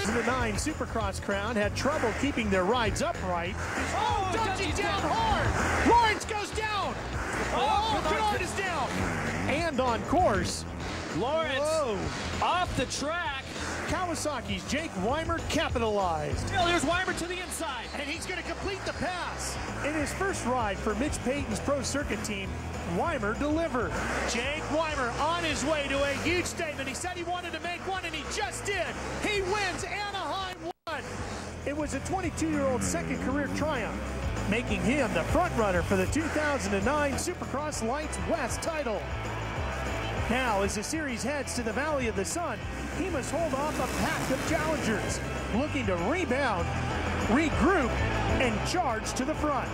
2009 Supercross crown had trouble keeping their rides upright. Oh, Dungey down hard. Lawrence goes down. Oh, Canard is down. And on course, Lawrence off the track. Kawasaki's Jake Weimer capitalized. Still, here's Weimer to the inside. And he's going to complete the pass. In his first ride for Mitch Payton's pro circuit team, Weimer delivered. Jake Weimer on his way to a huge statement. He said he wanted to make one, and he just did. He wins Anaheim 1. It was a 22-year-old second career triumph, making him the front runner for the 2009 Supercross Lites West title. Now, as the series heads to the Valley of the Sun, he must hold off a pack of challengers looking to rebound, regroup, and charge to the front.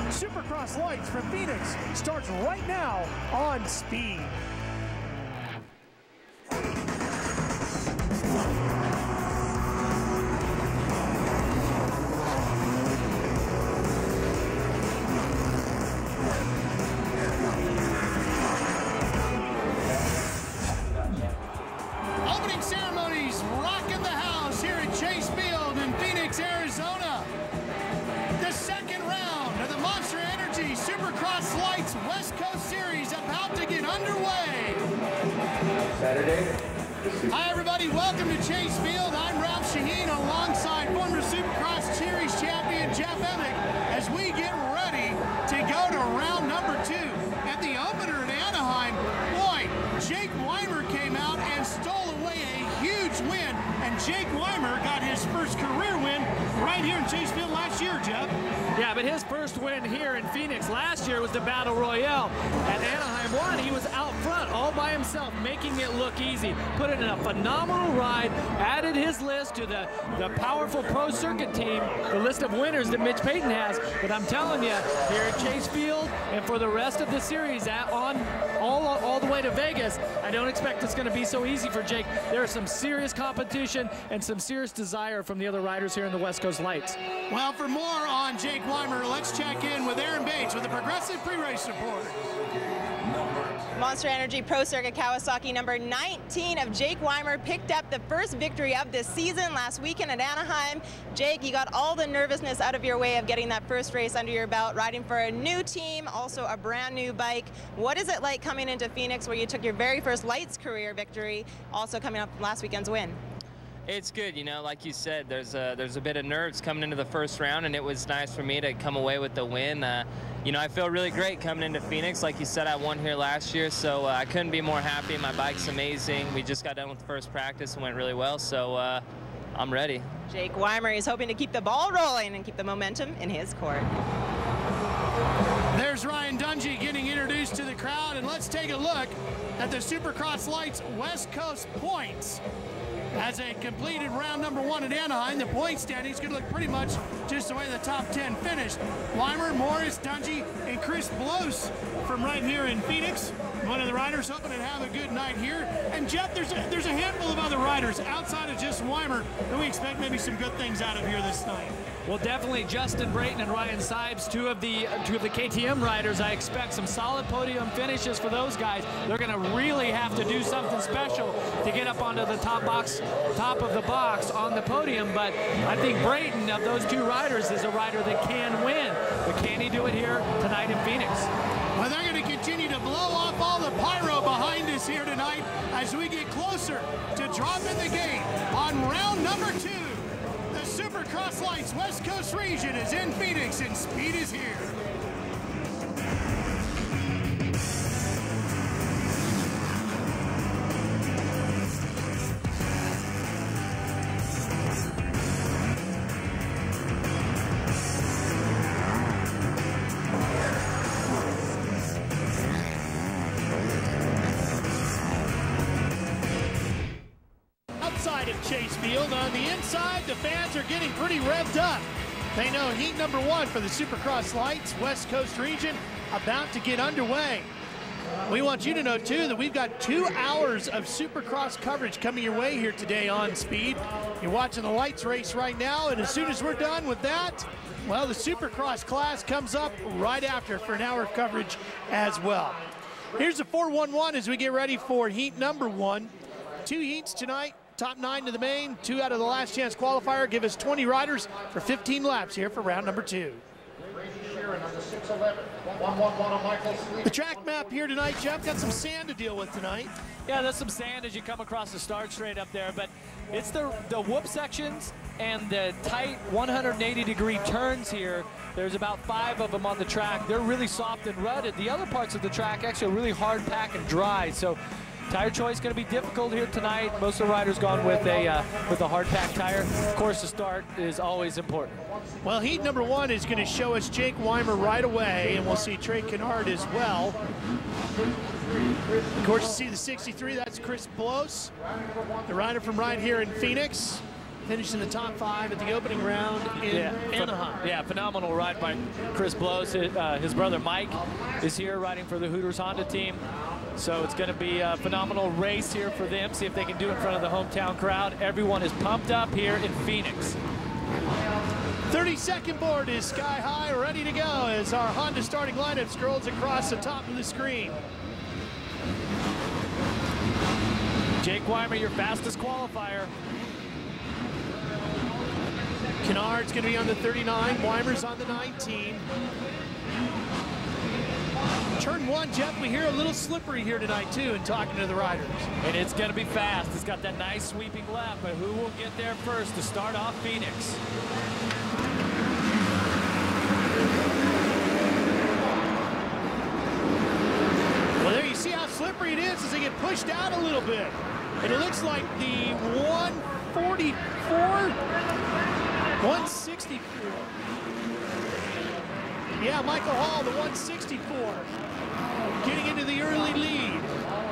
Supercross Lites from Phoenix starts right now on Speed. Opening ceremonies rocking the house here at Chase Field in Phoenix, Arizona. The second round of the Monster Energy Supercross Lites West Coast Series about to get underway. Saturday. Hi everybody, welcome to Chase Field. I'm Ralph Shaheen alongside former Supercross Series champion Jeff Emick as we get ready to go to round number 2. At the opener in Anaheim, boy, Jake Weimer came out and stole away a huge win, and Jake Weimer got his first career win right here in Chase Field last year, Jeff. Yeah, but his first win here in Phoenix last year was the Battle Royale. At Anaheim 1, he was out front all by himself, making it look easy. Put in a phenomenal ride, added his list to the powerful pro circuit team, the list of winners that Mitch Payton has. But I'm telling you, here at Chase Field and for the rest of the series all the way to Vegas, I don't expect it's going to be so easy for Jake. There's some serious competition and some serious desire from the other riders here in the West Coast Lites. Well, for more on Jake Weimer, let's check in with Aaron Bates with the Progressive Pre-Race Report. Monster Energy Pro Circuit Kawasaki number 19 of Jake Weimer picked up the first victory of this season last weekend at Anaheim. Jake, you got all the nervousness out of your way of getting that first race under your belt, riding for a new team, also a brand new bike. What is it like coming into Phoenix where you took your very first Lites career victory, also coming up from last weekend's win? It's good, you know, like you said, there's a bit of nerves coming into the first round, and it was nice for me to come away with the win. You know, I feel really great coming into Phoenix. Like you said, I won here last year, so I couldn't be more happy. My bike's amazing. We just got done with the first practice and went really well, so I'm ready. Jake Weimer is hoping to keep the ball rolling and keep the momentum in his court. There's Ryan Dungey getting introduced to the crowd, and let's take a look at the Supercross Lites West Coast points. As they completed round number 1 at Anaheim, the point standings could look pretty much just the way the top 10 finished. Weimer, Morais, Dungey, and Chris Blose from right here in Phoenix. One of the riders hoping to have a good night here. And Jeff, there's a handful of other riders outside of just Weimer that we expect maybe some good things out of here this night. Well, definitely Justin Brayton and Ryan Sibes, two of the KTM riders. I expect some solid podium finishes for those guys. They're going to really have to do something special to get up onto the top of the box on the podium. But I think Brayton, of those two riders, is a rider that can win. But can he do it here tonight in Phoenix? Well, they're going to continue to blow off all the pyro behind us here tonight as we get closer to dropping the gate on round number 2. The Supercross Lites West Coast region is in Phoenix, and speed is here. Outside of Chase Field, on the inside, the fans are getting pretty revved up. They know heat number 1 for the Supercross Lites West Coast region about to get underway. We want you to know, too, that we've got 2 hours of Supercross coverage coming your way here today on Speed. You're watching the Lites race right now, and as soon as we're done with that, well, the Supercross class comes up right after for an hour of coverage as well. Here's the 4-1-1 as we get ready for heat number 1. 2 heats tonight, top 9 to the main, 2 out of the last chance qualifier. Give us 20 riders for 15 laps here for round number 2. The track map here tonight, Jeff, got some sand to deal with tonight. Yeah, there's some sand as you come across the start straight up there, but it's the whoop sections and the tight 180-degree turns here. There's about 5 of them on the track. They're really soft and rutted. The other parts of the track actually are really hard pack and dry. So tire choice going to be difficult here tonight. Most of the riders gone with a hard pack tire. Of course, the start is always important. Well, heat number 1 is going to show us Jake Weimer right away, and we'll see Trey Canard as well. Of course, you see the 63, that's Chris Blos, the rider from right here in Phoenix. Finished in the top 5 at the opening round in Anaheim. Yeah, phenomenal ride by Chris Blos. His brother Mike is here riding for the Hooters Honda team. So it's going to be a phenomenal race here for them. See if they can do it in front of the hometown crowd. Everyone is pumped up here in Phoenix. 32nd board is sky high, ready to go as our Honda starting lineup scrolls across the top of the screen. Jake Weimer, your fastest qualifier. Canard's going to be on the 39, Weimer's on the 19. Turn 1, Jeff, we hear a little slippery here tonight, too, in talking to the riders. And it's going to be fast. It's got that nice sweeping left, but who will get there first to start off Phoenix? Well, there you see how slippery it is as they get pushed out a little bit. And it looks like the 144, 164. Yeah, Michael Hall, the 164, getting into the early lead.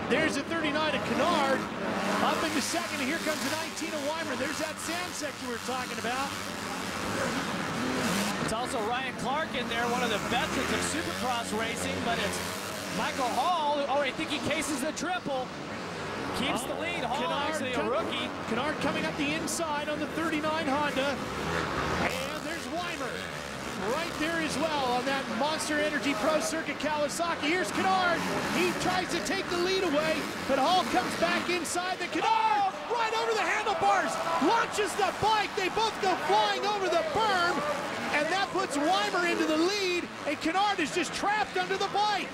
There's the 39 of Canard. Up into second, and here comes the 19 of Weimer. There's that sand section we're talking about. It's also Ryan Clark in there, one of the veterans of Supercross racing, but it's Michael Hall. Oh, I think he cases the triple. Keeps the lead. Hall, Canard, actually a rookie. Canard coming up the inside on the 39 Honda. And there's Weimer right there as well on that Monster Energy Pro Circuit Kawasaki. Here's Canard. He tries to take the lead away, but Hall comes back inside. The Canard right over the handlebars, launches the bike. They both go flying over the berm, and that puts Weimer into the lead, and Canard is just trapped under the bike.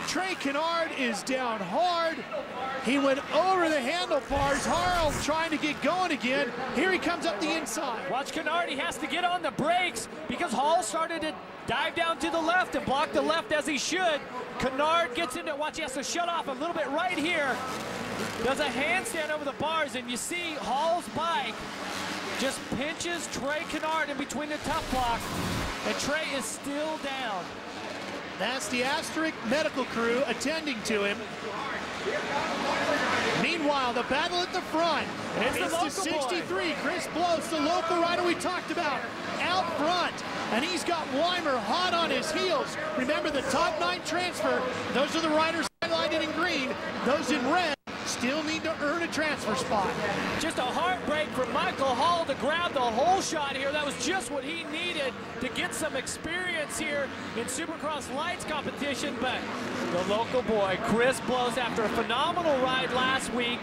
Trey Canard is down hard. He went over the handlebars. Harl trying to get going again. Here he comes up the inside. Watch Canard. He has to get on the brakes because Hall started to dive down to the left and block the left as he should. Canard gets into it. Watch, he has to shut off a little bit right here. Does a handstand over the bars, and you see Hall's bike just pinches Trey Canard in between the tough block, and Trey is still down. That's the Asterisk medical crew attending to him. Meanwhile, the battle at the front. It's the 63, Chris Blos, the local rider we talked about, out front. And he's got Weimer hot on his heels. Remember the top 9 transfer. Those are the riders highlighted in green. Those in red still need to earn a transfer spot. Just a heartbreak for Michael Hall to grab the whole shot here. That was just what he needed to get some experience here in Supercross Lites competition. But the local boy, Chris Blos, after a phenomenal ride last week,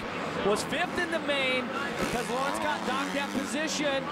was 5th in the main because Lawrence got docked at position.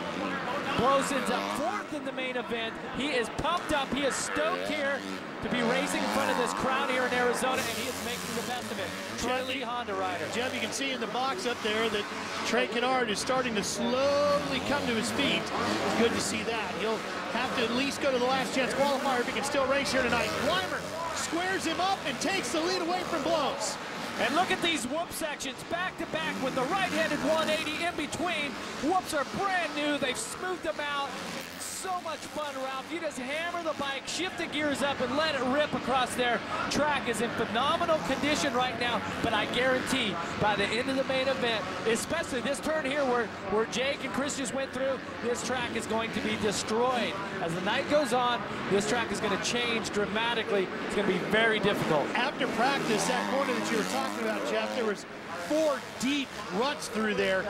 Blos ends up 4th in the main event. He is pumped up. He is stoked here to be racing in front of this crowd here in Arizona, and he is making the best of it. Troy Lee Honda rider. Jeff, you can see in the box up there that Trey Canard is starting to slowly come to his feet. It's good to see that. He'll have to at least go to the last chance qualifier if he can still race here tonight. Weimer squares him up and takes the lead away from Blos. And look at these whoop sections back to back with the right-handed 180 in between. Whoops are brand new. They've smoothed them out. So much fun, Ralph. You just hammer the bike, shift the gears up, and let it rip across there. Track is in phenomenal condition right now, but I guarantee by the end of the main event, especially this turn here where Jake and Chris just went through, this track is going to be destroyed. As the night goes on, this track is going to change dramatically. It's going to be very difficult. After practice, that corner that you were talking about, Jeff, there was 4 deep ruts through there.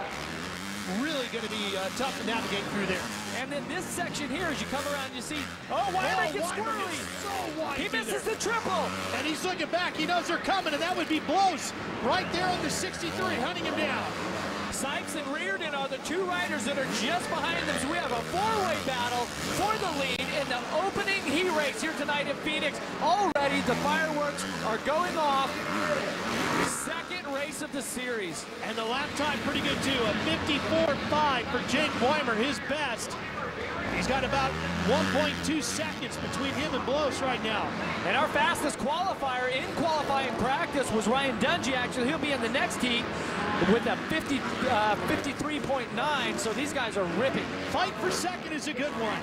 Really going to be tough to navigate through there. And then this section here, as you come around, you see, Weimer gets squirrely. So wide He misses the triple. And he's looking back. He knows they're coming, and that would be Blows right there on the 63, hunting him down. Sipes and Reardon are the two riders that are just behind them. So we have a four-way battle for the lead in the opening heat race here tonight in Phoenix. Already the fireworks are going off. Second race of the series. And the lap time pretty good too, a 54.5 for Jake Weimer, his best. He's got about 1.2 seconds between him and Blows right now. And our fastest qualifier in qualifying practice was Ryan Dungey. Actually, he'll be in the next heat with a 53.9, so these guys are ripping. Fight for second is a good one.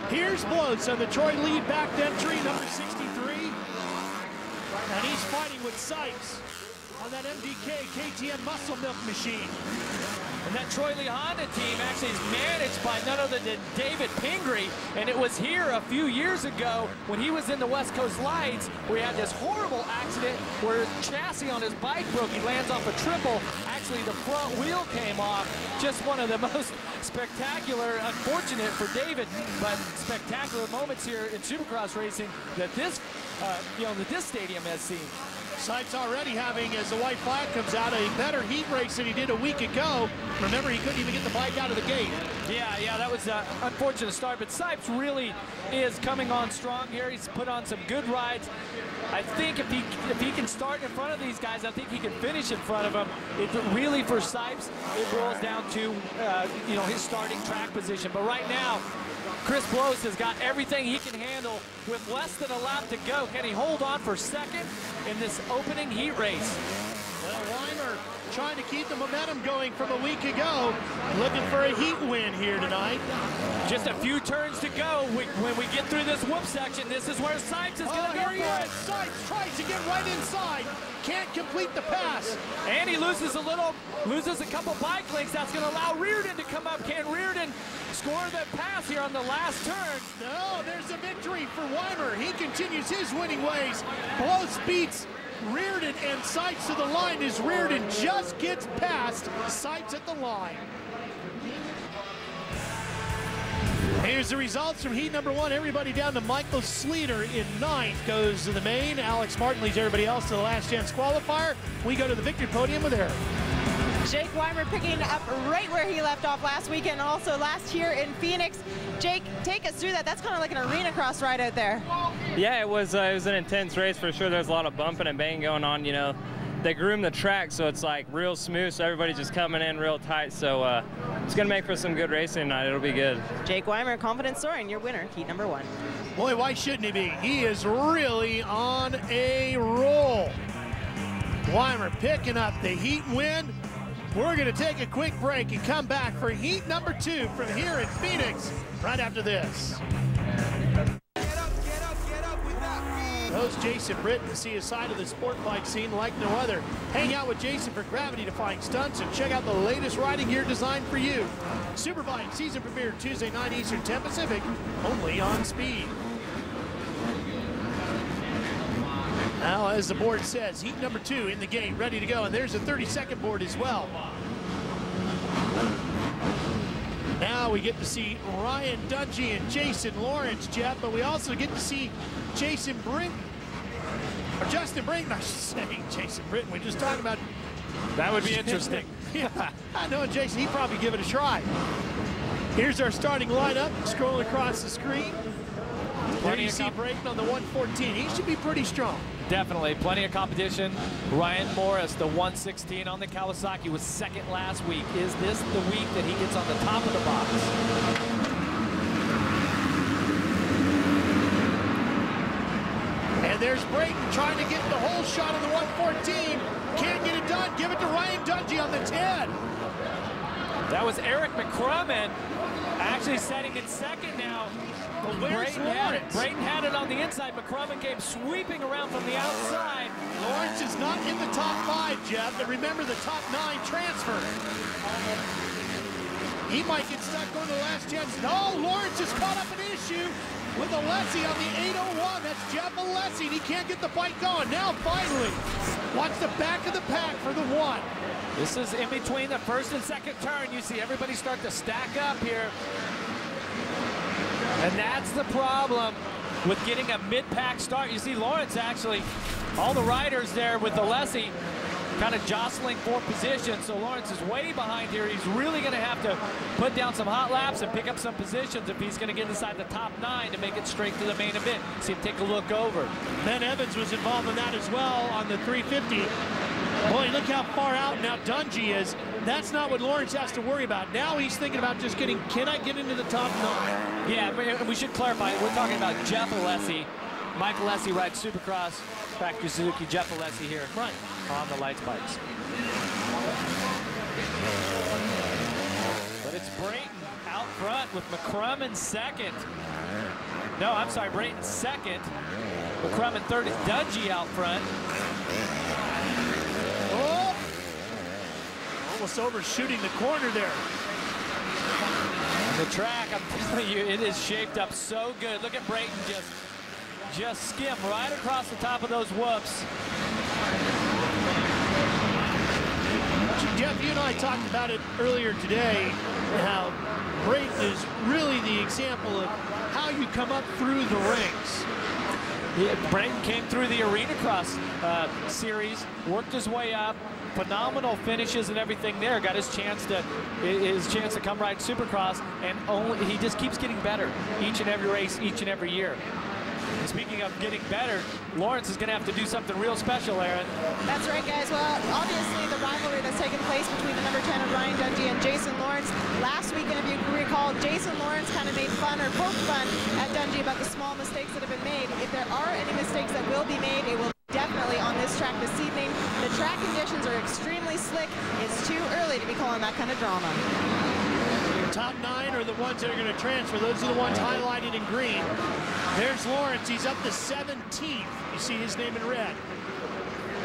Here's Blows on the Troy lead back entry, number 63. And he's fighting with Sipes on that MDK KTM muscle milk machine. And that Troy Lee Honda team actually is managed by none other than David Pingree. And it was here a few years ago when he was in the West Coast Lights where he had this horrible accident where his chassis on his bike broke. He lands off a triple. Actually, the front wheel came off. Just one of the most spectacular, unfortunate for David, but spectacular moments here in Supercross racing that this, that this stadium has seen. Sipes already having, as the white flag comes out, a better heat race than he did a week ago. Remember, he couldn't even get the bike out of the gate. Yeah, that was an unfortunate start, but Sipes really is coming on strong here. He's put on some good rides. I think if he can start in front of these guys, I think he can finish in front of them. It really, for Sipes, it boils down to his starting track position. But right now, Chris Blows has got everything he can handle with less than a lap to go. Can he hold on for second in this opening heat race? Well, Weimer trying to keep the momentum going from a week ago, looking for a heat win here tonight. Just a few turns to go. When we get through this whoop section, this is where Sipes is going to go for it. Sipes tries to get right inside, can't complete the pass. And he loses a couple bike lengths. That's going to allow Reardon to come up. Can Reardon score the pass here on the last turn? No, there's a victory for Weimer. He continues his winning ways. Blows beats Reardon and Sipes to the line as Reardon just gets past Sipes at the line. Here's the results from heat number one. Everybody down to Michael Sleater in 9th goes to the main. Alex Martin leads everybody else to the last chance qualifier. We go to the victory podium with Eric. Jake Weimer picking up right where he left off last weekend, also last year in Phoenix. Jake, take us through that. That's kind of like an arena cross ride out there. Yeah, it was an intense race for sure. There's a lot of bumping and banging going on. They groomed the track so it's like real smooth, so everybody's just coming in real tight. So it's gonna make for some good racing tonight. It'll be good. Jake Weimer, confidence soaring, your winner, heat number one. Boy, why shouldn't he be? He is really on a roll. Weimer picking up the heat win. We're going to take a quick break and come back for heat number 2 from here in Phoenix right after this. Host Jason Brayton to see a side of the sport bike scene like no other. Hang out with Jason for gravity-defying stunts and check out the latest riding gear designed for you. Superbike season premiere Tuesday night Eastern 10 Pacific, only on Speed. Now, as the board says, heat number 2 in the gate, ready to go, and there's a 30-second board as well. Now we get to see Ryan Dungey and Jason Lawrence, Jeff, but we also get to see Justin Brayton, I should say, Jason Brayton. We just talked about. That would be interesting. Yeah, I know, Jason, he'd probably give it a try. Here's our starting lineup, scrolling across the screen. There you see Brayton on the 114. He should be pretty strong. Definitely, plenty of competition. Ryan Morais, the 116 on the Kawasaki, was second last week. Is this the week that he gets on the top of the box? And there's Brayton trying to get the whole shot on the 114. Can't get it done. Give it to Ryan Dungey on the 10. That was Eric McCrummon actually setting in second now. Brayton had it on the inside. McCrummon came sweeping around from the outside. Lawrence is not in the top 5, Jeff, but remember the top 9 transfer. He might get stuck going to the last chance. No, Lawrence has caught up an issue with Alessi on the 801. That's Jeff Alessi, and he can't get the bike going. Now, finally, watch the back of the pack for the 1. This is in between the first and second turn. You see everybody start to stack up here. And that's the problem with getting a mid-pack start. You see Lawrence actually, all the riders there with Alessi kind of jostling for position. So Lawrence is way behind here. He's really going to have to put down some hot laps and pick up some positions if he's going to get inside the top 9 to make it straight to the main event. See him take a look over. Ben Evans was involved in that as well on the 350. Boy, look how far out now Dungey is. That's not what Lawrence has to worry about. Now he's thinking about just getting, can I get into the top 9? Yeah, we should clarify. We're talking about Jeff Alessi. Mike Alessi rides Supercross, Factory Suzuki. Jeff Alessi here on the Lites bikes. But it's Brayton out front with McCrum in second. No, I'm sorry, Brayton second. McCrum in third is Dungey out front. Oh! Almost overshooting the corner there. The track, I'm telling you, it is shaped up so good. Look at Brayton just skim right across the top of those whoops. Jeff, you and I talked about it earlier today, how Brayton is really the example of how you come up through the ranks. Yeah, Brayton came through the Arena Cross series, worked his way up, phenomenal finishes and everything there. Got his chance to come ride Supercross, and he just keeps getting better each and every race, each and every year. And speaking of getting better, Lawrence is going to have to do something real special, Aaron. That's right, guys. Well, obviously the rivalry that's taken place between the number 10 of Ryan Dungey and Jason Lawrence. Last weekend, if you recall, Jason Lawrence kind of made fun or poked fun at Dungey about the small mistakes that have been made. If there are any mistakes that will be made, it will definitely on this track this evening. The track conditions are extremely slick. It's too early to be calling that kind of drama. Top 9 are the ones that are going to transfer. Those are the ones highlighted in green. There's Lawrence. He's up to 17th. You see his name in red.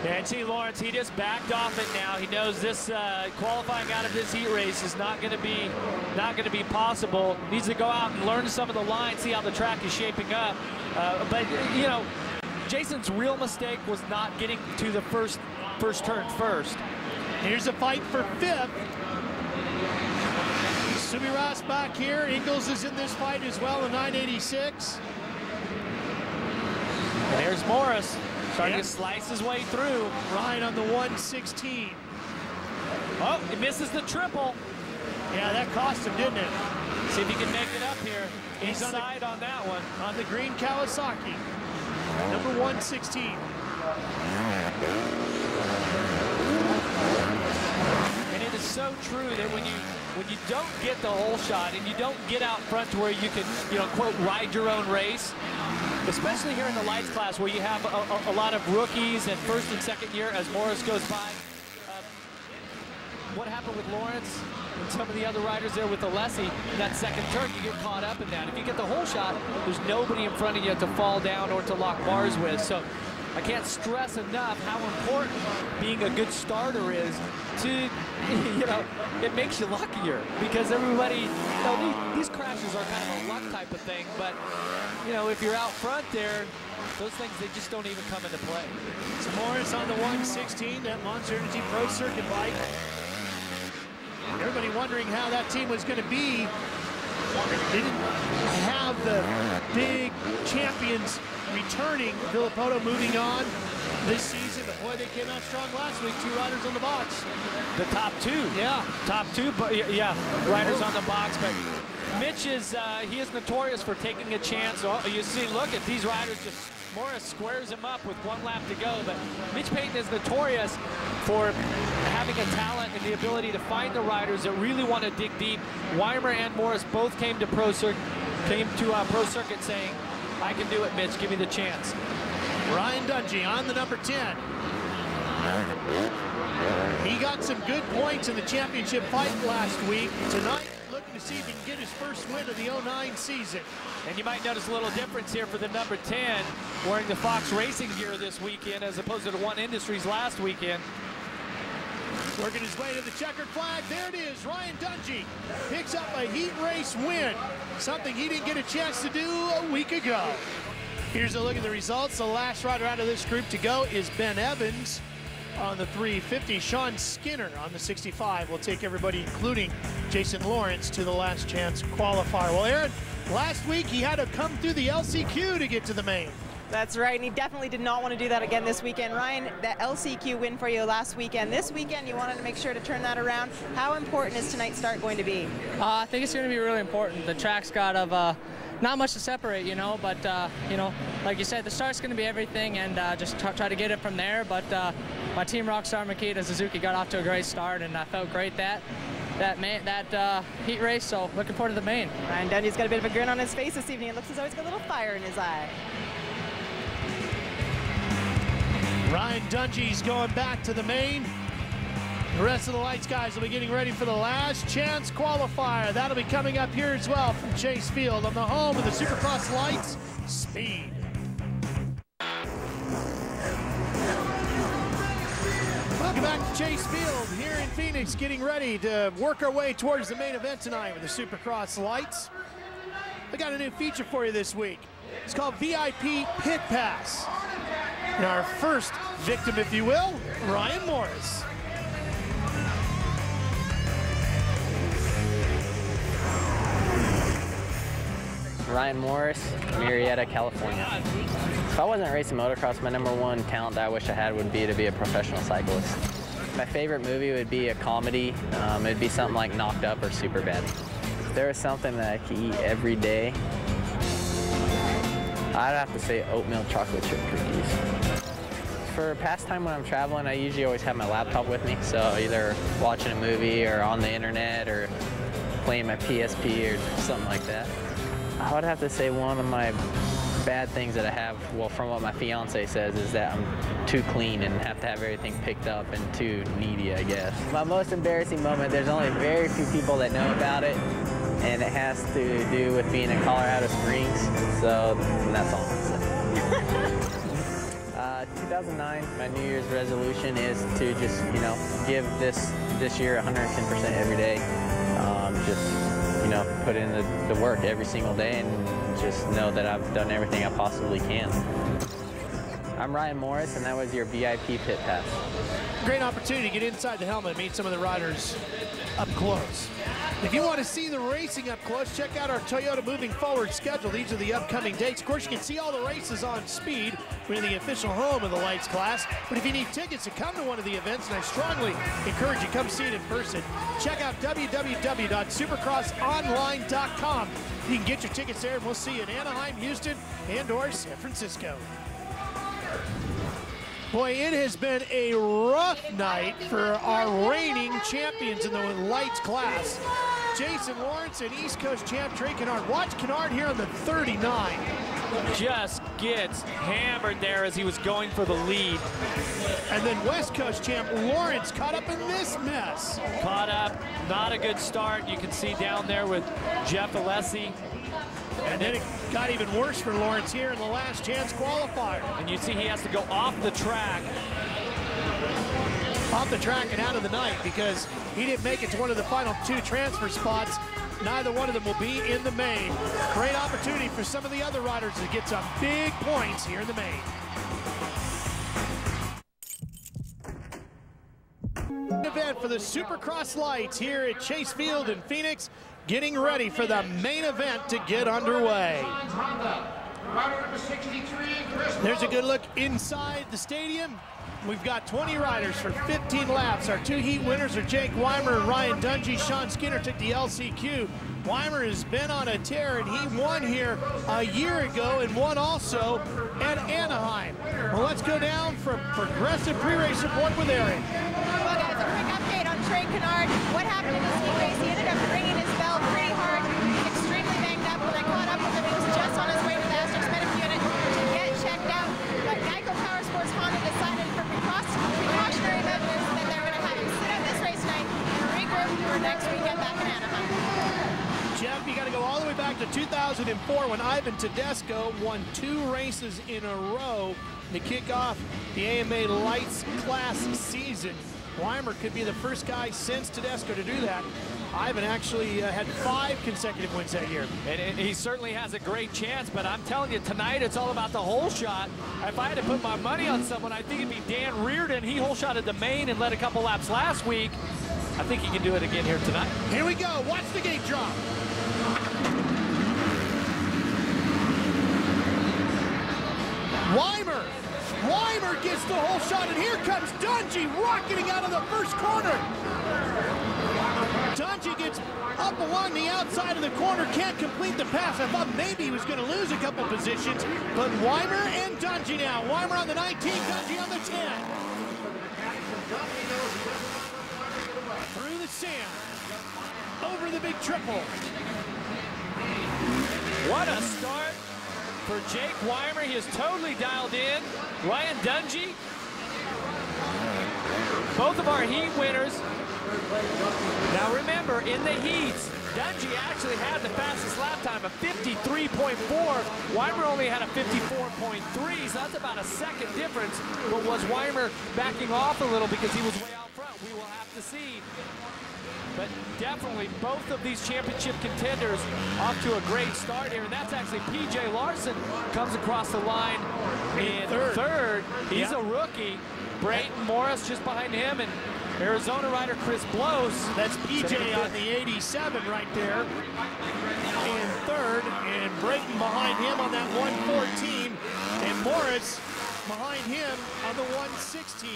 And see Lawrence, he just backed off it now. He knows this qualifying out of this heat race is not going to be possible. Needs to go out and learn some of the lines, see how the track is shaping up. But you know, Jason's real mistake was not getting to the first turn first. Here's a fight for 5th. Morais back here. Ingles is in this fight as well, a 986. And there's Morais starting to slice his way through. Ryan on the 116. Oh, he misses the triple. Yeah, that cost him, didn't it? See if he can make it up here. He's inside on that one. On the green Kawasaki, number 116. And it is so true that when you don't get the whole shot and you don't get out front to where you can, you know, quote, ride your own race, especially here in the lights class where you have a lot of rookies and first and second year as Morais goes by. What happened with Lawrence and some of the other riders there with Alessi, that second turn, you get caught up in that. If you get the whole shot, there's nobody in front of you to fall down or to lock bars with. So I can't stress enough how important being a good starter is to, you know, it makes you luckier because everybody, you know, these crashes are kind of a luck type of thing, but, you know, if you're out front there, those things, they just don't even come into play. So Morais on the 116, that Monster Energy Pro Circuit bike. Everybody wondering how that team was going to be. They didn't have the big champions returning. Villopoto moving on this season, but boy, they came out strong last week. 2 riders on the box. The top 2. Yeah, top 2, but yeah, riders on the box. But Mitch is, he is notorious for taking a chance. Oh, you see, look at these riders just, Morais squares him up with 1 lap to go, but Mitch Payton is notorious for having a talent and the ability to find the riders that really want to dig deep. Weimer and Morais both came to Pro Circuit saying, I can do it, Mitch, give me the chance. Ryan Dungey on the number 10. He got some good points in the championship fight last week. Tonight, looking to see if he can get his first win of the 09 season. And you might notice a little difference here for the number 10, wearing the Fox Racing gear this weekend as opposed to the One Industries last weekend. Working his way to the checkered flag. There it is. Ryan Dungey picks up a heat race win, something he didn't get a chance to do a week ago. Here's a look at the results. The last rider out of this group to go is Ben Evans. on the 350. Sean Skinner on the 65 will take everybody, including Jason Lawrence, to the last chance qualifier. Well, Aaron, last week he had to come through the LCQ to get to the main. That's right, and he definitely did not want to do that again this weekend. Ryan, that LCQ win for you last weekend. This weekend, you wanted to make sure to turn that around. How important is tonight's start going to be? I think it's going to be really important. The track's got not much to separate, you know, but, you know, like you said, the start's going to be everything, and just try to get it from there. But my team rockstar Makita Suzuki got off to a great start, and I felt great that heat race, so looking forward to the main. Ryan Dungey's got a bit of a grin on his face this evening. It looks as though he's got a little fire in his eye. Ryan Dungey's going back to the main. The rest of the Lights guys will be getting ready for the last chance qualifier. That'll be coming up here as well from Chase Field on the home of the Supercross Lites Speed. Welcome back to Chase Field here in Phoenix, getting ready to work our way towards the main event tonight with the Supercross Lites. We got a new feature for you this week. It's called VIP Pit Pass. And our first victim, if you will, Ryan Morais. Ryan Morais, Murrieta, California. If I wasn't racing motocross, my #1 talent that I wish I had would be to be a professional cyclist. My favorite movie would be a comedy. It'd be something like Knocked Up or Superbad. If there was something that I could eat every day, I'd have to say oatmeal chocolate chip cookies. For pastime when I'm traveling, I usually always have my laptop with me, so either watching a movie or on the internet or playing my PSP or something like that. I would have to say one of my bad things that I have, well, from what my fiance says, is that I'm too clean and have to have everything picked up and too needy, I guess. My most embarrassing moment, there's only very few people that know about it, and it has to do with being in Colorado Springs, so that's all I'm saying. 2009, my New Year's resolution is to just, you know, give this year 110% every day. Just, you know, put in the work every single day and just know that I've done everything I possibly can. I'm Ryan Morais, and that was your VIP Pit Pass. Great opportunity to get inside the helmet and meet some of the riders up close. If you want to see the racing up close, check out our Toyota Moving Forward schedule. These are the upcoming dates. Of course, you can see all the races on Speed. We're in the official home of the Lights class. But if you need tickets to come to one of the events, and I strongly encourage you to come see it in person, check out www.supercrossonline.com. You can get your tickets there, and we'll see you in Anaheim, Houston, and/or San Francisco. Boy, it has been a rough night for our reigning champions in the Lights class. Jason Lawrence and East Coast champ Trey Canard. Watch Canard here on the 39. Just gets hammered there as he was going for the lead. And then West Coast champ Lawrence caught up in this mess. Caught up, not a good start. You can see down there with Jeff Alessi. And then it got even worse for Lawrence here in the last chance qualifier. And you see he has to go off the track. Off the track and out of the night because he didn't make it to one of the final two transfer spots. Neither one of them will be in the main. Great opportunity for some of the other riders to get some big points here in the main. Event for the Supercross Lites here at Chase Field in Phoenix, getting ready for the main event to get underway. There's a good look inside the stadium. We've got 20 riders for 15 laps. Our two heat winners are Jake Weimer and Ryan Dungey. Sean Skinner took the LCQ. Weimer has been on a tear, and he won here a year ago and won also at Anaheim. Well, let's go down from Progressive Pre-Race Report with Aaron. Well, guys, a quick update on Trey Canard. What happened in this heat race? He ended up bringing his bell pretty hard. He's extremely banged up. When I caught up with him, he was just on his way to the Astros Medic unit to get checked out. But Geico Power Sports Honda decided for precautionary measures that they're going to have him sit out this race tonight and regroup for next weekend back in Anaheim. Jeff, you got to go all the way back to to 2004 when Ivan Tedesco won 2 races in a row to kick off the AMA Lights class season. Weimer could be the first guy since Tedesco to do that. Ivan actually had 5 consecutive wins that year. And he certainly has a great chance, but I'm telling you, tonight it's all about the hole shot. If I had to put my money on someone, I think it'd be Dan Reardon. He hole shotted the main and led a couple laps last week. I think he can do it again here tonight. Here we go, watch the gate drop. Weimer gets the hole shot, and here comes Dungey rocketing out of the first corner. Dungey gets up along the outside of the corner, can't complete the pass. I thought maybe he was going to lose a couple positions, but Weimer and Dungey now. Weimer on the 19, Dungey on the 10. Through the sand, over the big triple. What a start for Jake Weimer. He is totally dialed in. Ryan Dungey, both of our heat winners. Now remember, in the heats, Dungey actually had the fastest lap time of 53.4. Weimer only had a 54.3, so that's about a second difference. But was Weimer backing off a little because he was way out front? We will have to see. But definitely both of these championship contenders off to a great start here. And that's actually P.J. Larson comes across the line in third. He's a rookie. Brayton, Morais just behind him, and Arizona rider Chris Blows. That's P.J. on the 87 right there in third, and Brayton behind him on that 114, and Morais behind him on the 116.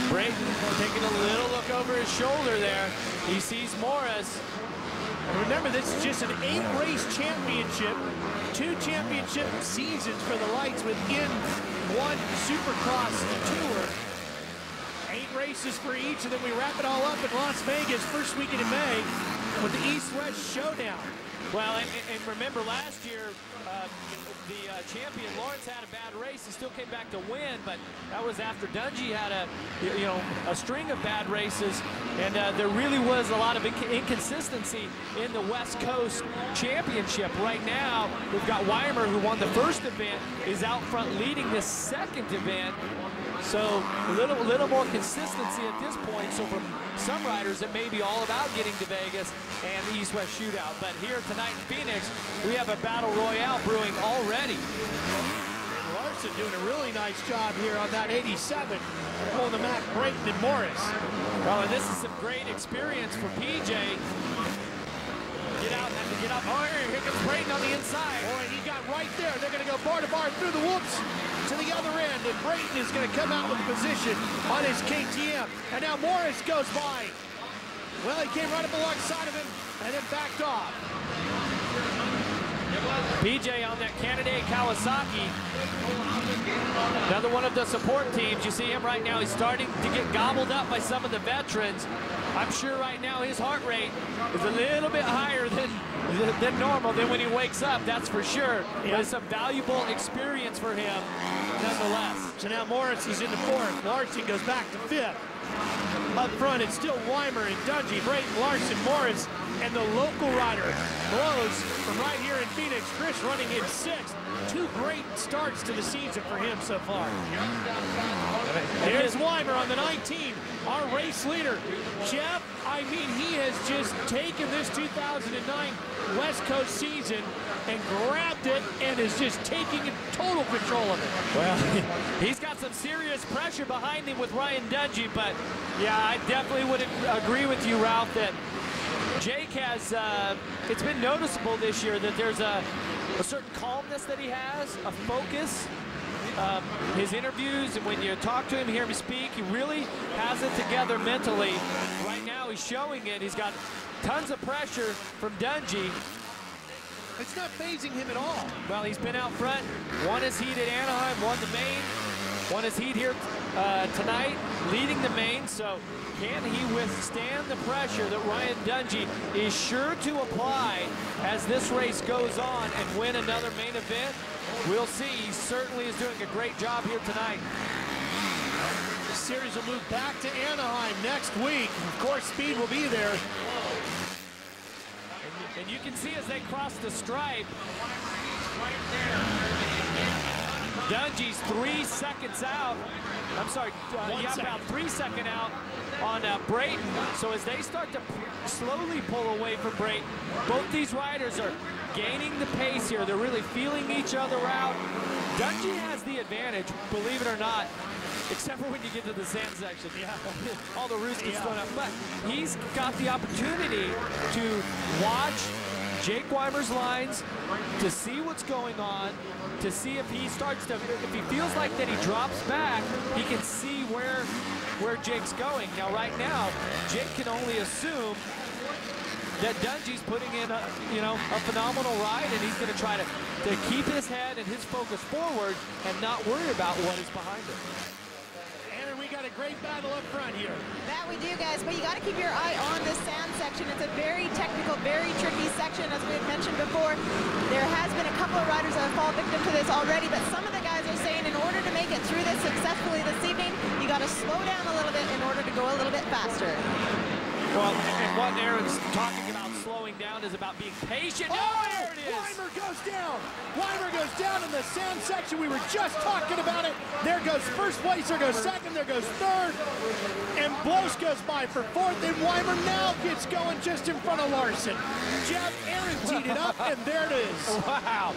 Brayton taking a little look over his shoulder there. He sees Morais. And remember, this is just an 8-race championship, 2 championship seasons for the Lights within one Supercross tour. 8 races for each, and then we wrap it all up in Las Vegas first weekend in May with the East-West Showdown. Well, and remember last year, the champion Lawrence had a bad race. He still came back to win, but that was after Dungey had a string of bad races, and there really was a lot of inconsistency in the West Coast Championship. Right now, we've got Weimer, who won the first event, is out front leading this second event. So a little more consistency at this point. So for some riders, it may be all about getting to Vegas and the East-West Shootout. But here tonight in Phoenix, we have a battle royale brewing already. Larson doing a really nice job here on that 87, pulling the Mac, Brayton and Morais. Well, and this is some great experience for PJ. Get out. Oh, here comes Brayton on the inside. Boy, he got right there. They're going to go bar to bar through the whoops to the other end, and Brayton is going to come out with a position on his KTM. And now Morais goes by. Well, he came right up alongside of him and then backed off. PJ on that candidate Kawasaki. Another one of the support teams. You see him right now. He's starting to get gobbled up by some of the veterans. I'm sure right now his heart rate is a little bit higher than normal, than when he wakes up, that's for sure. But it's a valuable experience for him, nonetheless. So now Morais is into 4th. Larson goes back to 5th. Up front, it's still Weimer and Dungey, Brayton, Larson, Morais, and the local rider, Blows, from right here in Phoenix. Chris running in 6th. 2 great starts to the season for him so far. Here's Weimer on the 19, our race leader. Jeff, I mean, he has just taken this 2009 West Coast season and grabbed it and is just taking total control of it. Well, he's got some serious pressure behind him with Ryan Dungey, but yeah, I definitely would agree with you, Ralph, that Jake has, it's been noticeable this year that there's a certain calmness that he has, a focus. His interviews, and when you talk to him, hear him speak, he really has it together mentally. Right now, he's showing it. He's got tons of pressure from Dungey. It's not phasing him at all. Well, he's been out front. Won his heat at Anaheim, won the main. Won his heat here tonight, leading the main. So can he withstand the pressure that Ryan Dungey is sure to apply as this race goes on and win another main event? We'll see. He certainly is doing a great job here tonight. The series will move back to Anaheim next week. Of course, speed will be there. And you can see as they cross the stripe, Dungey's 3 seconds out. I'm sorry, about 3 seconds out on Brayton. So as they start to slowly pull away from Brayton, both these riders are gaining the pace here. They're really feeling each other out. Dungey has the advantage, believe it or not, except for when you get to the sand section. Yeah. All the roots get thrown up. But he's got the opportunity to watch Jake Weimer's lines, to see what's going on, to see if he starts to, if he feels like that he drops back, he can see where Jake's going. Now, right now, Jake can only assume that Dungey's putting in a, a phenomenal ride, and he's going to try to keep his head and his focus forward and not worry about what is behind him. And we got a great battle up front here. That we do, guys, but you got to keep your eye on this sand section. It's a very technical, very tricky section, as we had mentioned before. There has been a couple of riders that have fallen victim to this already, but some of the guys are saying in order to make it through this successfully this evening, you got to slow down a little bit in order to go a little bit faster. Well, and what Aaron's talking about slowing down is about being patient. Oh, there it is. Weimer goes down. Weimer goes down in the sand section. We were just talking about it. There goes first place. There goes second. There goes third. And Blos goes by for fourth. And Weimer now gets going just in front of Larson. Jeff, Aaron teed it up, and there it is. Wow.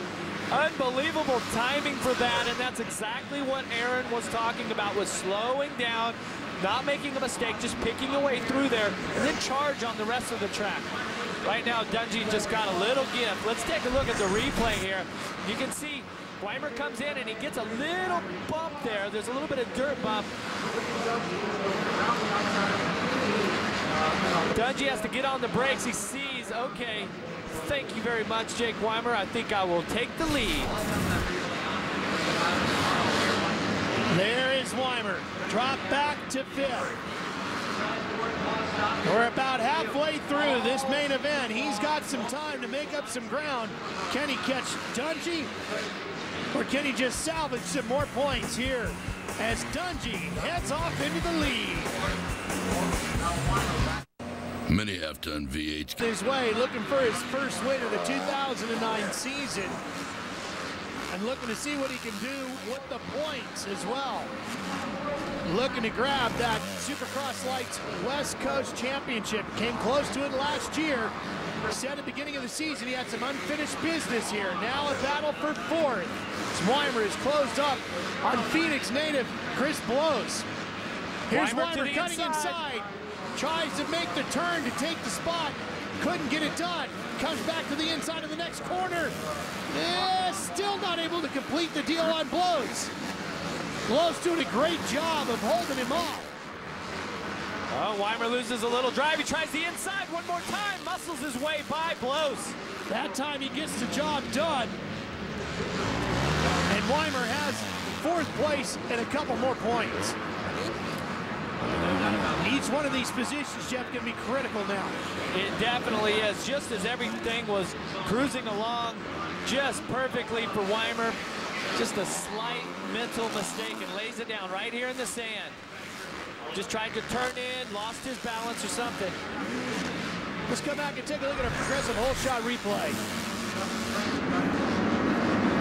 Unbelievable timing for that, and that's exactly what Aaron was talking about, was slowing down, not making a mistake, just picking away through there, and then charge on the rest of the track. Right now, Dungey just got a little gift. Let's take a look at the replay here. You can see Weimer comes in, and he gets a little bump there. There's a little bit of dirt bump. Dungey has to get on the brakes. He sees, okay, thank you very much, Jake Weimer. I think I will take the lead. There is Weimer. Drop back to fifth. We're about halfway through this main event. He's got some time to make up some ground. Can he catch Dungey? Or can he just salvage some more points here as Dungey heads off into the lead? Many have done VH. His way, looking for his first win of the 2009 season. And looking to see what he can do with the points as well. Looking to grab that Supercross Lites West Coast Championship. Came close to it last year. Said at the beginning of the season he had some unfinished business here. Now a battle for fourth. Weimer is closed up on Phoenix native Chris Blos. Here's Weimer cutting inside. Tries to make the turn to take the spot. Couldn't get it done. Comes back to the inside of the next corner. Still not able to complete the deal on Blos. Blos doing a great job of holding him off. Oh, Weimer loses a little drive. He tries the inside one more time. Muscles his way by Blos. That time he gets the job done. And Weimer has fourth place and a couple more points. Each one of these positions, Jeff, can be critical now. It definitely is. Just as everything was cruising along just perfectly for Weimer, just a slight mental mistake and lays it down right here in the sand. Just tried to turn in, lost his balance or something. Let's come back and take a look at a progressive whole shot replay.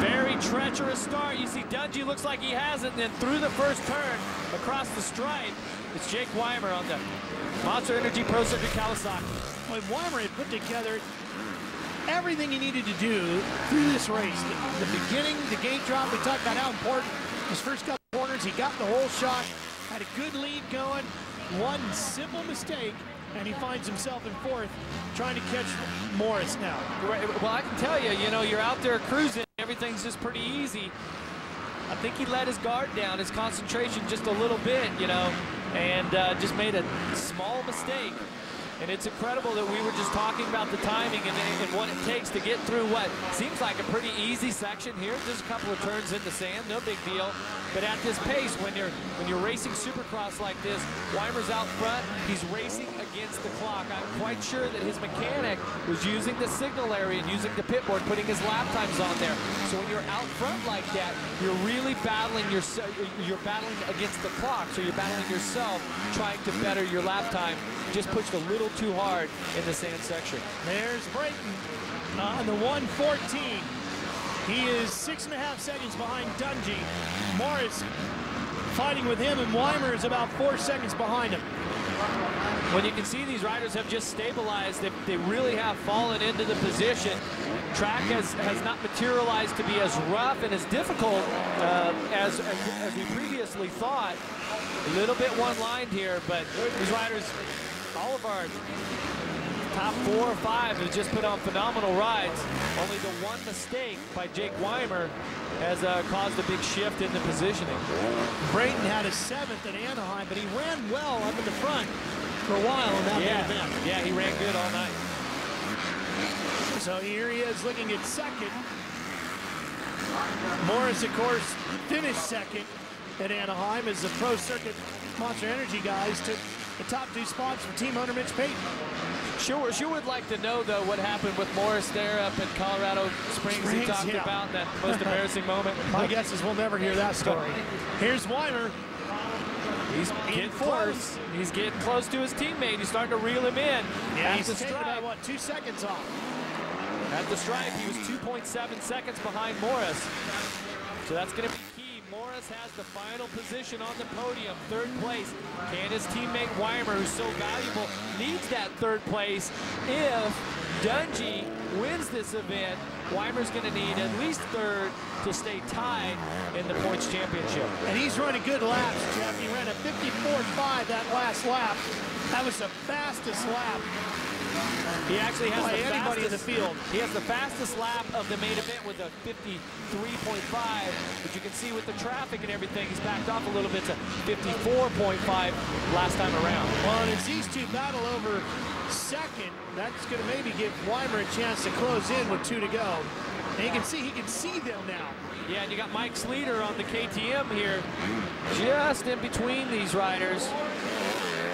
Very treacherous start. You see Dungey looks like he has it, and then through the first turn across the stripe, it's Jake Weimer on the Monster Energy Pro Circuit Kawasaki. When Weimer had put together everything he needed to do through this race, the beginning, the gate drop, we talked about how important his first couple corners, he got the whole shot, had a good lead going, one simple mistake, and he finds himself in fourth, trying to catch Morais now. Well, I can tell you, you're out there cruising, everything's just pretty easy. I think he let his guard down, his concentration just a little bit, and just made a small mistake. And it's incredible that we were just talking about the timing and what it takes to get through what seems like a pretty easy section here. Just a couple of turns in the sand, no big deal. But at this pace, when you're racing Supercross like this, Weimer's out front, he's racing against the clock. I'm quite sure that his mechanic was using the signal area and using the pit board, putting his lap times on there. So when you're out front like that, you're really battling you're battling against the clock. So you're battling yourself, trying to better your lap time. Just pushed a little little too hard in the sand section. There's Brayton on the 114. He is 6.5 seconds behind Dungey. Morais fighting with him, and Weimer is about 4 seconds behind him. When you can see these riders have just stabilized, they really have fallen into the position. Track has not materialized to be as rough and as difficult as we previously thought. A little bit one-lined here, but these riders, all of our top 4 or 5 have just put on phenomenal rides. Only the one mistake by Jake Weimer has caused a big shift in the positioning. Brayton had a 7th at Anaheim, but he ran well up in the front for a while in that main event. Yeah, he ran good all night. So here he is looking at 2nd. Morais, of course, finished 2nd at Anaheim as the Pro Circuit Monster Energy guys took the top 2 spots for team owner Mitch Payton. Sure would like to know, though, what happened with Morais there up in Colorado Springs he talked about, that most embarrassing moment. My guess is we'll never hear that story. Here's Weimer. He's getting close. He's getting close to his teammate. He's starting to reel him in. Yeah, he's taking about, what, 2 seconds off. At the stripe, he was 2.7 seconds behind Morais. So that's going to be key. Morais has the final position on the podium, 3rd place. Can his teammate Weimer, who's so valuable, needs that 3rd place. If Dungey wins this event, Weimer's going to need at least 3rd to stay tied in the points championship. And he's running good laps, Jeff. He ran a 54.5 that last lap. That was the fastest lap. He actually has anybody in the field. He has the fastest lap of the main event with a 53.5, but you can see with the traffic and everything, he's backed off a little bit to 54.5 last time around. Well, and as these 2 battle over 2nd, that's going to maybe give Weimer a chance to close in with 2 to go. And you can see he can see them now. Yeah, and you got Mike Sleater on the KTM here, just in between these riders.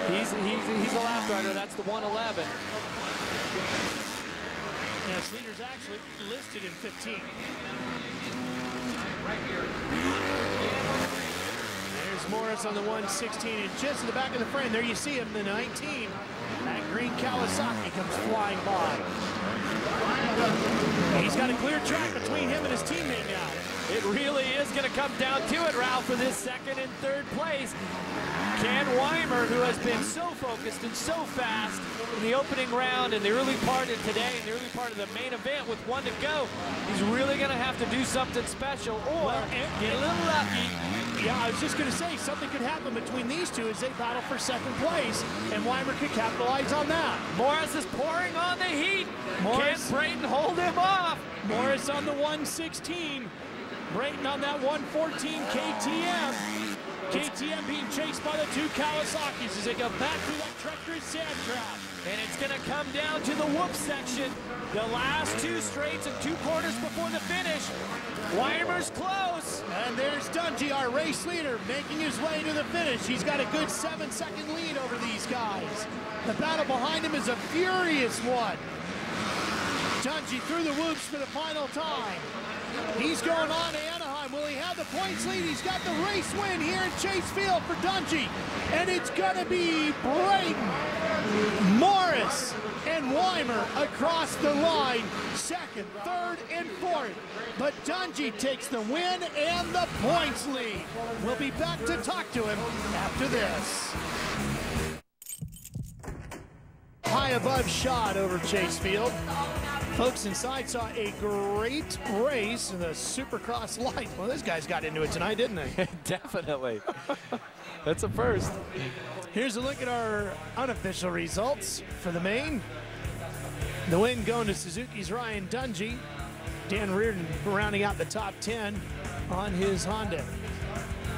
He's a lap rider. That's the 111. Yeah, Sleater's actually listed in 15. There's Morais on the 116, and just in the back of the frame, there you see him, the 19. That green Kawasaki comes flying by. He's got a clear track between him and his teammate now. It really is going to come down to it, Ralph, for this 2nd and 3rd place. Can Weimer, who has been so focused and so fast in the opening round and the early part of today and the early part of the main event with 1 to go, he's really going to have to do something special or get a little lucky. Yeah, I was just going to say, something could happen between these 2 as they battle for 2nd place, and Weimer could capitalize on that. Morais is pouring on the heat. Can Brayton hold him off? Morais on the 116. Brayton on that 114 KTM. KTM being chased by the 2 Kawasaki's as they go back through that treacherous sand trap. And it's going to come down to the whoop section. The last 2 straights and 2 quarters before the finish. Weimer's close. And there's Dungey, our race leader, making his way to the finish. He's got a good 7-second lead over these guys. The battle behind him is a furious one. Dungey through the whoops for the final time. He's going on to Anaheim. Will he have the points lead? He's got the race win here at Chase Field for Dungey. And it's going to be Brayton, Morais, and Weimer across the line. 2nd, 3rd, and 4th. But Dungey takes the win and the points lead. We'll be back to talk to him after this. High above shot over Chase Field. Folks inside saw a great race in the Supercross Lites. Well, those guys got into it tonight, didn't they? Definitely. That's a first. Here's a look at our unofficial results for the main. The win going to Suzuki's Ryan Dungey. Dan Reardon rounding out the top 10 on his Honda.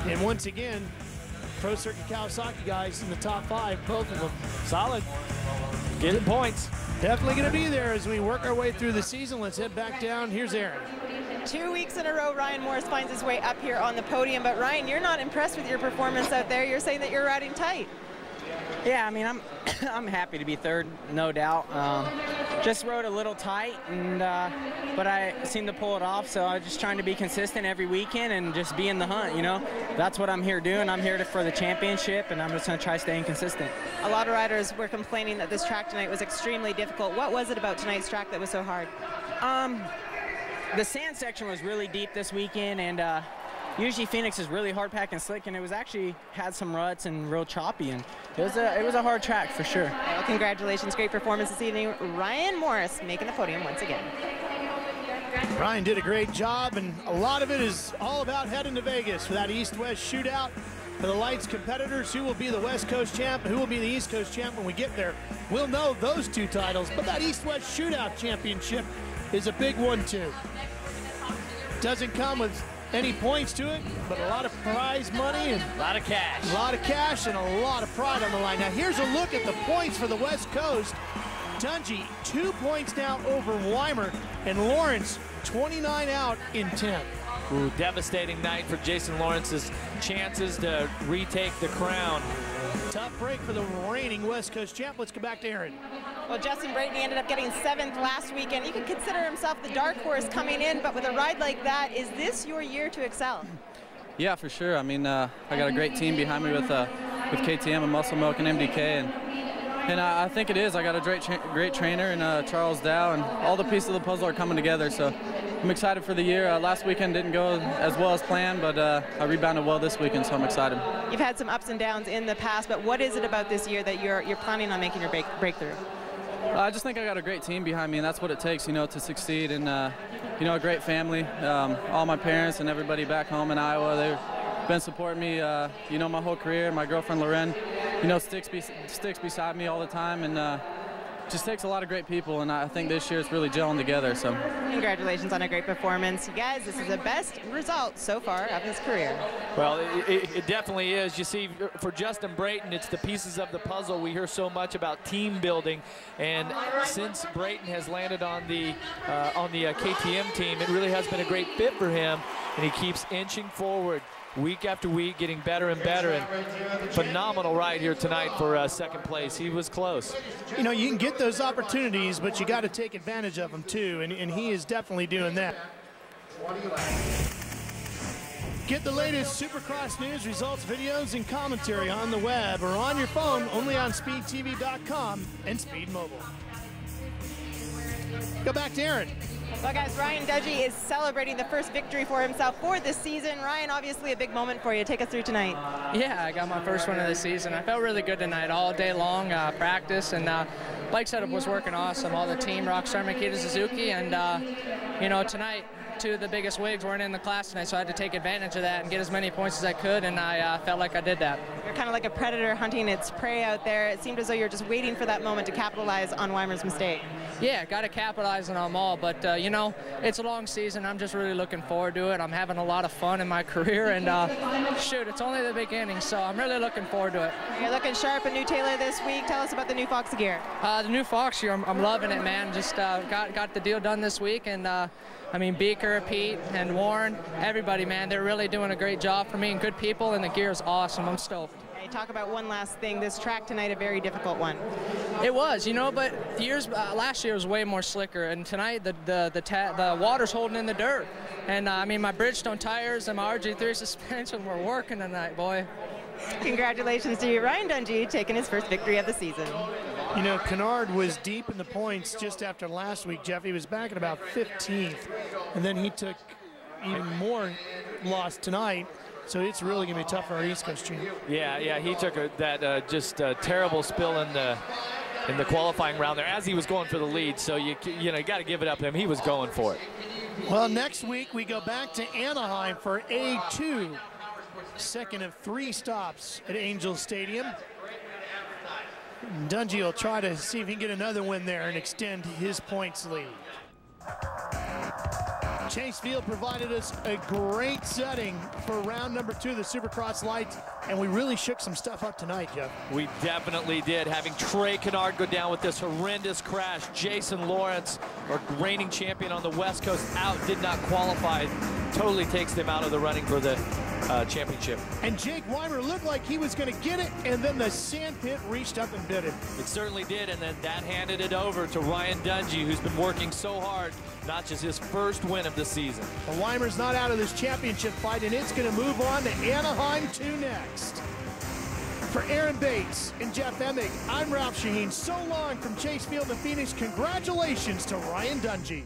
And once again, Pro Circuit Kawasaki guys in the top 5, both of them. Solid. Getting points. Definitely going to be there as we work our way through the season. Let's head back down. Here's Aaron. 2 weeks in a row, Ryan Morais finds his way up here on the podium. But Ryan, you're not impressed with your performance out there. You're saying that you're riding tight. Yeah, I mean, I'm happy to be 3rd, no doubt. just rode a little tight, and but I seemed to pull it off. So I was just trying to be consistent every weekend and just be in the hunt. You know, that's what I'm here doing. I'm here for the championship, and I'm just going to try staying consistent. A lot of riders were complaining that this track tonight was extremely difficult. What was it about tonight's track that was so hard? The sand section was really deep this weekend, and usually Phoenix is really hard packed and slick, and it was actually had some ruts and real choppy, and it was a hard track for sure. Well, congratulations, great performance this evening. Ryan Morais making the podium once again. Ryan did a great job, and a lot of it is all about heading to Vegas for that East-West shootout for the Lights competitors. Who will be the West Coast champ and who will be the East Coast champ when we get there? We'll know those two titles, but that East-West shootout championship is a big one too. Doesn't come with any points to it, but a lot of prize money and a lot of cash. A lot of cash and a lot of pride on the line. Now here's a look at the points for the West Coast. Dungey 2 points now over Weimer, and Lawrence 29 out in 10. Ooh, devastating night for Jason Lawrence's chances to retake the crown. Tough break for the reigning West Coast champ. Let's go back to Aaron. Well, Justin Brayton ended up getting 7th last weekend. You could consider himself the dark horse coming in, but with a ride like that, is this your year to excel? Yeah, for sure. I mean, I got a great team behind me with KTM and Muscle Milk and MDK, and I think it is. I got a great trainer in Charles Dow, and all the pieces of the puzzle are coming together. So I'm excited for the year. Last weekend didn't go as well as planned, but I rebounded well this weekend, so I'm excited. You've had some ups and downs in the past, but what is it about this year that you're planning on making your breakthrough? I just think I got a great team behind me, and that's what it takes, you know, to succeed. And you know, a great family. All my parents and everybody back home in Iowa, they've been supporting me, you know, my whole career. My girlfriend Loren, you know, sticks beside me all the time, and just takes a lot of great people, and I think this year it's really gelling together. So congratulations on a great performance. You guys, this is the best result so far of his career. Well, it definitely is. You see, for Justin Brayton, it's the pieces of the puzzle. We hear so much about team building, and since Brayton has landed on the KTM team, it really has been a great fit for him, and he keeps inching forward week after week, getting better and better, and phenomenal ride here tonight for second place. He was close. You know, you can get those opportunities, but you got to take advantage of them too, and he is definitely doing that. Get the latest Supercross news, results, videos, and commentary on the web or on your phone, only on SpeedTV.com and Speed Mobile. Go back to Aaron. Well, guys, Ryan Dungey is celebrating the first victory for himself for this season. Ryan, obviously a big moment for you. Take us through tonight. Yeah, I got my first one of the season. I felt really good tonight, all day long, practice, and bike setup was working awesome. All the team, Rockstar, Makita, Suzuki, and you know, tonight, two of the biggest wigs weren't in the class tonight, so I had to take advantage of that and get as many points as I could, and I felt like I did that. You're kind of like a predator hunting its prey out there. It seemed as though you're just waiting for that moment to capitalize on Weimer's mistake. Yeah, got to capitalize on them all, but you know, it's a long season. I'm just really looking forward to it. I'm having a lot of fun in my career, and shoot, it's only the beginning, so I'm really looking forward to it. You're looking sharp and new Taylor this week. Tell us about the new Fox gear. The new Fox gear, I'm loving it, man. Just got the deal done this week, and I mean, Beaker, Pete, and Warren, everybody, man, they're really doing a great job for me, and good people, and the gear is awesome. I'm stoked. Hey, talk about one last thing. This track tonight, a very difficult one. It was, you know, but last year was way more slicker, and tonight the water's holding in the dirt. And I mean, my Bridgestone tires and my RG3 suspension were working tonight, boy. Congratulations to you, Ryan Dungey, taking his first victory of the season. You know, Canard was deep in the points just after last week, Jeff. He was back at about 15th, and then he took even more loss tonight. So it's really going to be tough for our East Coast team. Yeah, he took just a terrible spill in the qualifying round there as he was going for the lead. So you got to give it up to him. He was going for it. Well, next week we go back to Anaheim for A2, second of 3 stops at Angels Stadium. Dungey will try to see if he can get another win there and extend his points lead. Chase Field provided us a great setting for round number 2 of the Supercross Lites, and we really shook some stuff up tonight, Jeff. We definitely did. Having Trey Canard go down with this horrendous crash. Jason Lawrence, our reigning champion on the West Coast, did not qualify. Totally takes them out of the running for the championship. And Jake Weimer looked like he was going to get it, and then the sand pit reached up and bit him. It certainly did, and then that handed it over to Ryan Dungey, who's been working so hard, not just his first win of the season. Well, Weimer's not out of this championship fight, and it's going to move on to Anaheim 2 next. For Aaron Bates and Jeff Emig, I'm Ralph Shaheen. So long from Chase Field in Phoenix. Congratulations to Ryan Dungey.